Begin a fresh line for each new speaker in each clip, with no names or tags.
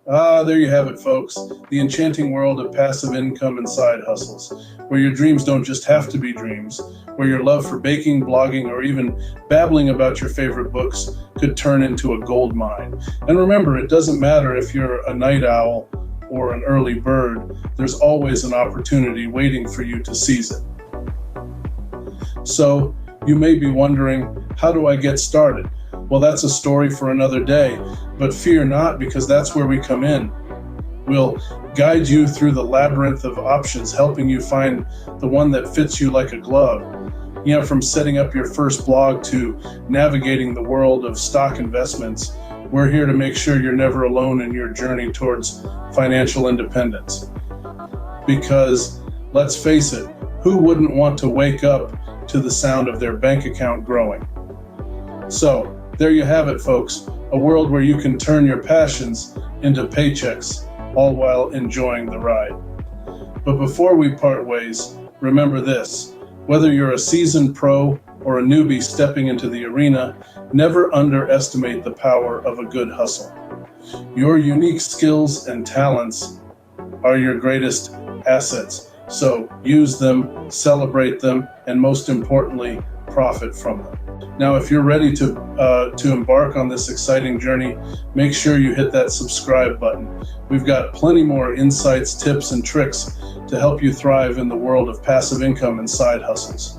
There you have it, folks. The enchanting world of passive income and side hustles, where your dreams don't just have to be dreams, where your love for baking, blogging, or even babbling about your favorite books could turn into a gold mine. And remember, it doesn't matter if you're a night owl or an early bird, there's always an opportunity waiting for you to seize it. So, you may be wondering, how do I get started? Well, that's a story for another day, but fear not, because that's where we come in. We'll guide you through the labyrinth of options, helping you find the one that fits you like a glove. You know, from setting up your first blog to navigating the world of stock investments, we're here to make sure you're never alone in your journey towards financial independence. Because, let's face it, who wouldn't want to wake up to the sound of their bank account growing? So, there you have it, folks, a world where you can turn your passions into paychecks, all while enjoying the ride. But before we part ways, remember this: whether you're a seasoned pro or a newbie stepping into the arena, never underestimate the power of a good hustle. Your unique skills and talents are your greatest assets, so use them, celebrate them, and most importantly, profit from them. Now, if you're ready to embark on this exciting journey, make sure you hit that subscribe button. We've got plenty more insights, tips, and tricks to help you thrive in the world of passive income and side hustles.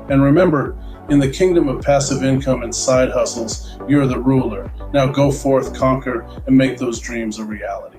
And remember, in the kingdom of passive income and side hustles, you're the ruler. Now go forth, conquer, and make those dreams a reality.